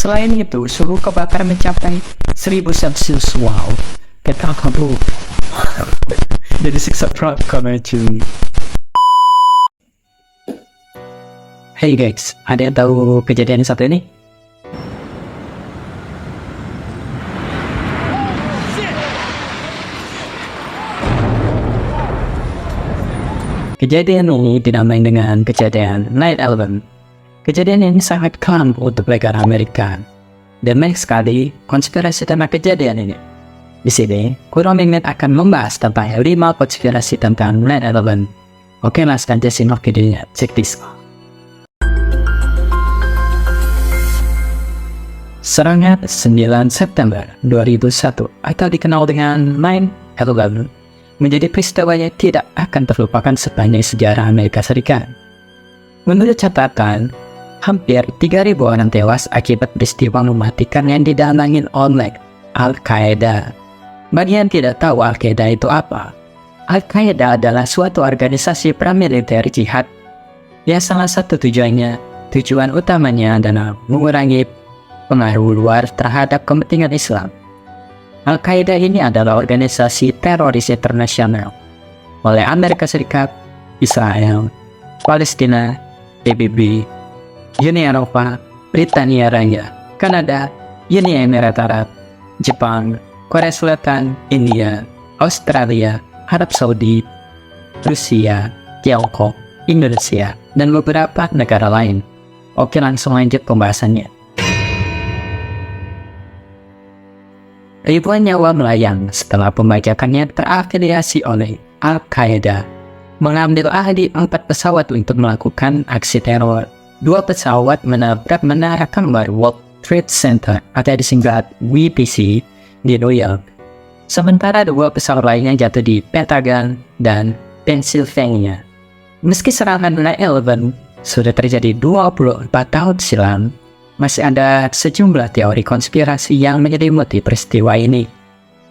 Selain itu, suhu kebakaran mencapai 1000 Celsius. Wow, kita kabur. Jadi subscribe, comment, tune. Hey guys, ada yang tahu kejadian satu ini? Kejadian ini dinamai dengan kejadian 9/11. Kejadian ini sangat kelam untuk negara Amerika. Dan banyak sekali konspirasi tentang kejadian ini. Di sini, Kurang Mingnet akan membahas tentang 5 konspirasi tentang 9/11. Oke, langsung aja simak videonya. Check this out. Serangan 9 September 2001 atau dikenal dengan 9/11 menjadi peristiwa yang tidak akan terlupakan sepanjang sejarah Amerika Serikat. Menurut catatan, hampir 3.000 orang tewas akibat peristiwa mematikan yang didalangi oleh Al-Qaeda. Bagi yang tidak tahu Al-Qaeda itu apa, Al-Qaeda adalah suatu organisasi paramiliter jihad yang salah satu tujuan utamanya adalah mengurangi pengaruh luar terhadap kepentingan Islam. Al-Qaeda ini adalah organisasi teroris internasional oleh Amerika Serikat, Israel, Palestina, PBB, Uni Eropa, Britania Raya, Kanada, Uni Emirat Arab, Jepang, Korea Selatan, India, Australia, Arab Saudi, Rusia, Tiongkok, Indonesia, dan beberapa negara lain. Oke, langsung lanjut pembahasannya. Ribuan nyawa melayang setelah pembajakannya terafiliasi oleh Al-Qaeda mengambil alih 4 pesawat untuk melakukan aksi teror. 2 pesawat menabrak menara kembar World Trade Center atau disingkat WTC di New York. Sementara 2 pesawat lainnya jatuh di Pentagon dan Pennsylvania. Meski serangan 9/11 sudah terjadi 24 tahun silam, masih ada sejumlah teori konspirasi yang menyelimuti peristiwa ini,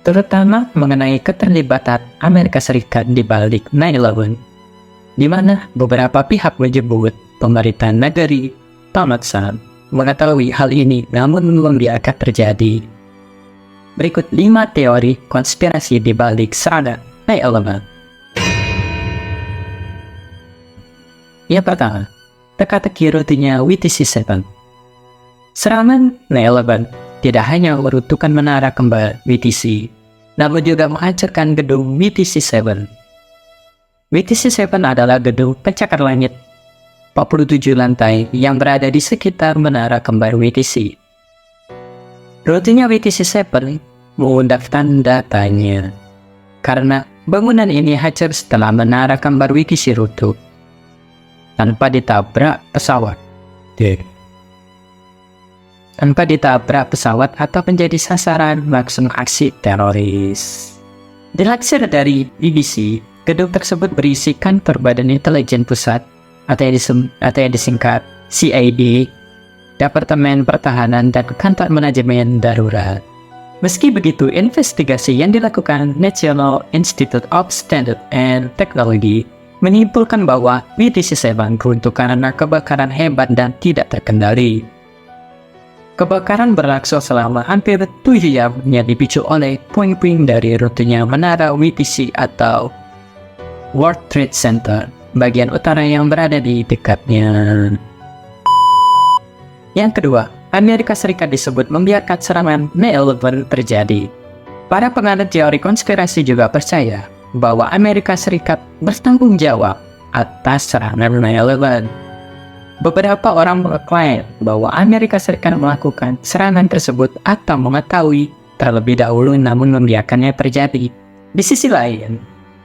terutama mengenai keterlibatan Amerika Serikat di balik 9/11, di mana beberapa pihak menyebut pemerintah negeri Donald Trump mengetahui hal ini namun membiarkan terjadi. Berikut 5 teori konspirasi di balik serangan 9/11. Yang pertama, teka-teki rutinnya WTC-7. Serangan 9/11 tidak hanya meruntuhkan menara kembar WTC, namun juga menghancurkan gedung WTC-7. WTC-7 adalah gedung pencakar langit 47 lantai yang berada di sekitar menara kembar WTC. Rutinnya WTC-7 mengundang tanda tanya, karena bangunan ini hancur setelah menara kembar WTC runtuh tanpa ditabrak pesawat. Tanpa ditabrak pesawat atau menjadi sasaran langsung aksi teroris. Dilansir dari BBC, gedung tersebut berisi kantor Badan Intelijen Pusat atau yang disingkat CID, Departemen Pertahanan, dan kantor manajemen darurat. Meski begitu, investigasi yang dilakukan National Institute of Standards and Technology menyimpulkan bahwa WTC-7 runtuh karena kebakaran hebat dan tidak terkendali. Kebakaran berlangsung selama hampir 7 jam yang dipicu oleh puing-puing dari runtuhnya menara WTC atau World Trade Center, bagian utara yang berada di dekatnya. Yang kedua, Amerika Serikat disebut membiarkan serangan 9/11 terjadi. Para penganut teori konspirasi juga percaya bahwa Amerika Serikat bertanggung jawab atas serangan 9/11. Beberapa orang mengklaim bahwa Amerika Serikat melakukan serangan tersebut atau mengetahui terlebih dahulu namun membiarkannya terjadi. Di sisi lain,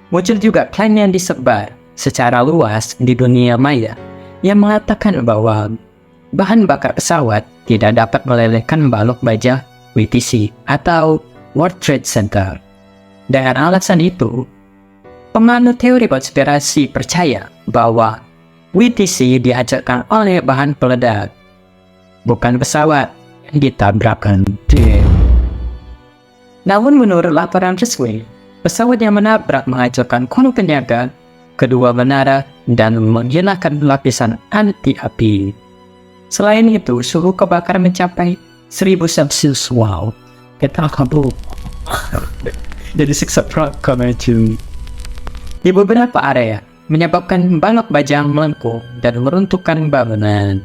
muncul juga klaim yang disebar secara luas di dunia maya yang mengatakan bahwa bahan bakar pesawat tidak dapat melelehkan balok baja WTC atau World Trade Center. Dengan alasan itu, penganut teori konspirasi percaya bahwa WTC dihancurkan oleh bahan peledak, bukan pesawat yang ditabrakkan. Namun menurut laporan resmi, pesawat yang menabrak menghancurkan kolom penjaga, kedua menara, dan menghilangkan lapisan anti-api. Selain itu, suhu kebakaran mencapai 1000 Celsius. Wow, kita kabur. Jadi siksa neraka macam. Di beberapa area menyebabkan balok baja melengkung dan meruntuhkan bangunan.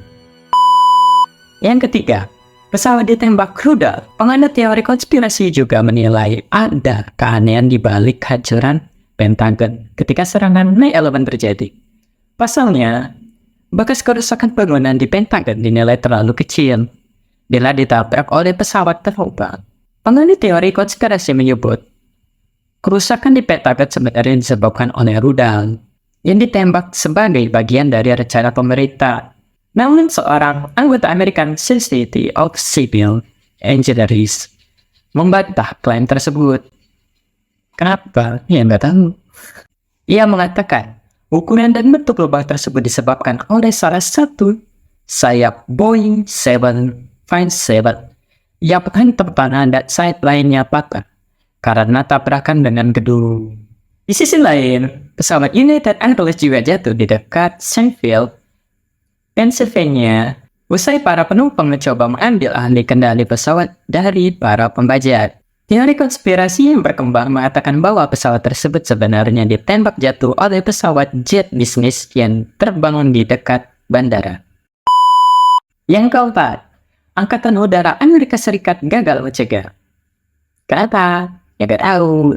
Yang ketiga, pesawat ditembak rudal. Penganut teori konspirasi juga menilai ada keanehan di balik kehancuran Pentagon ketika serangan 9/11 terjadi. Pasalnya, bekas kerusakan bangunan di Pentagon dinilai terlalu kecil bila ditabrak oleh pesawat terbang. Penganut teori konspirasi menyebut kerusakan di Pentagon sebenarnya disebabkan oleh rudal yang ditembak sebagai bagian dari rencana pemerintah. Namun seorang anggota American Society of Civil Engineers membantah klaim tersebut. Kenapa? Ya nggak tahu. Ia mengatakan ukuran dan bentuk lubang tersebut disebabkan oleh salah satu sayap Boeing 757 yang menghantam tanah dan sayap lainnya patah karena tabrakan dengan gedung. Di sisi lain, pesawat United Airlines juga jatuh di dekat Sheffield, Pennsylvania, usai para penumpang mencoba mengambil alih kendali pesawat dari para pembajak. Teori konspirasi yang berkembang mengatakan bahwa pesawat tersebut sebenarnya ditembak jatuh oleh pesawat jet bisnis yang terbangun di dekat bandara. Yang keempat, Angkatan Udara Amerika Serikat gagal mencegah. Kenapa? Ya gak tahu.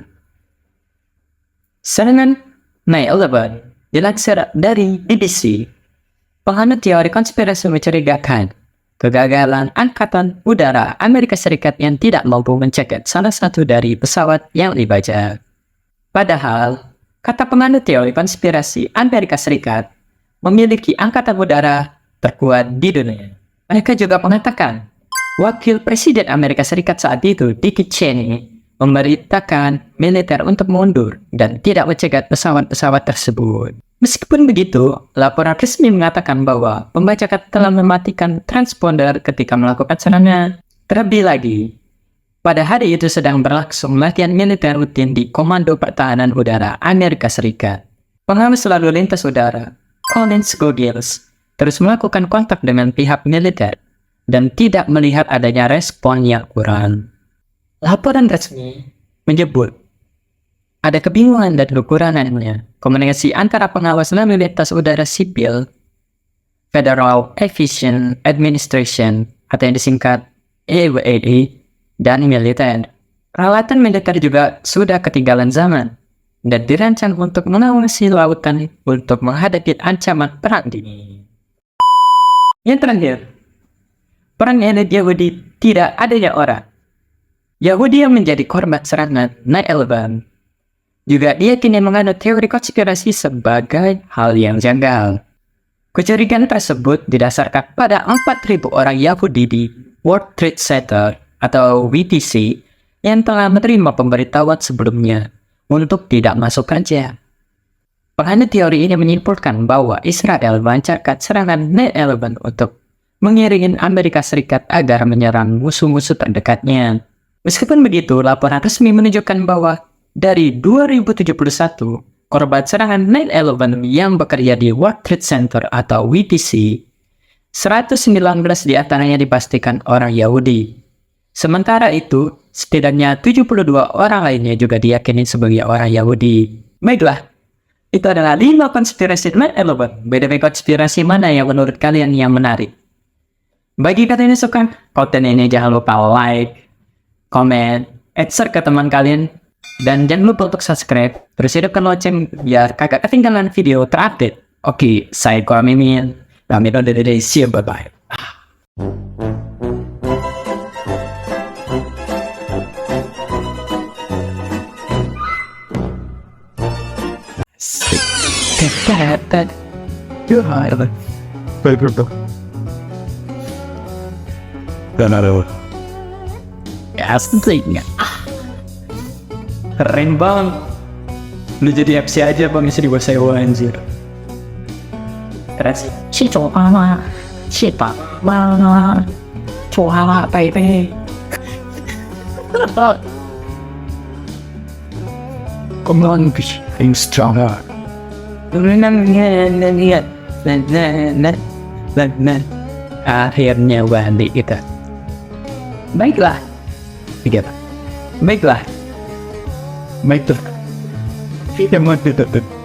Serangan 9/11 dilansir dari BBC. Penganut teori konspirasi mencurigakan kegagalan Angkatan Udara Amerika Serikat yang tidak mampu mencegat salah satu dari pesawat yang dibajak. Padahal, kata penganut teori konspirasi Amerika Serikat memiliki angkatan udara terkuat di dunia. Mereka juga mengatakan, Wakil Presiden Amerika Serikat saat itu, Dick Cheney, memerintahkan militer untuk mundur dan tidak mencegat pesawat-pesawat tersebut. Meskipun begitu, laporan resmi mengatakan bahwa pembajakan telah mematikan transponder ketika melakukan serangan. Terlebih lagi, pada hari itu sedang berlangsung latihan militer rutin di Komando Pertahanan Udara Amerika Serikat. Pengawas lalu lintas udara, Collins Goggins, terus melakukan kontak dengan pihak militer dan tidak melihat adanya respon yang kurang. Laporan resmi menyebut ada kebingungan dan kekurangannya komunikasi antara pengawas lalu lintas udara sipil, Federal Aviation Administration atau yang disingkat FAA, dan militer. Peralatan militer juga sudah ketinggalan zaman dan dirancang untuk mengawasi lautan untuk menghadapi ancaman perang dingin. Yang terakhir, perang elit Yahudi tidak adanya orang. Yahudi yang menjadi korban serangan 9/11 juga diyakini menganut teori konspirasi sebagai hal yang janggal. Kecurigaan tersebut didasarkan pada 4.000 orang Yahudi di World Trade Center atau WTC yang telah menerima pemberitahuan sebelumnya untuk tidak masuk kerja. Penganut teori ini menyimpulkan bahwa Israel melancarkan serangan 9/11 untuk mengiringi Amerika Serikat agar menyerang musuh-musuh terdekatnya. Meskipun begitu, laporan resmi menunjukkan bahwa dari 2071, korban serangan 9/11 yang bekerja di World Trade Center atau WTC, 119 diantaranya dipastikan orang Yahudi. Sementara itu, setidaknya 72 orang lainnya juga diyakini sebagai orang Yahudi. Baiklah, itu adalah 5 konspirasi 9/11. BTW konspirasi mana yang menurut kalian yang menarik? Bagi kalian yang suka konten ini, jangan lupa like, komen, share ke teman kalian, dan jangan lupa untuk subscribe, terus hidupkan lonceng biar kagak ketinggalan video terupdate. Oke, saya Koa Mimin, pamit undur diri, see you, bye-bye. Aslinya keren banget. Lu jadi MC aja bang, isi di bawah sewa anjir. Keren sih. Cita mana suara baby. Come on, being stronger. Akhirnya Wandi kita. Baiklah. Begitu. Baiklah. Baiklah. Kita mau tutup.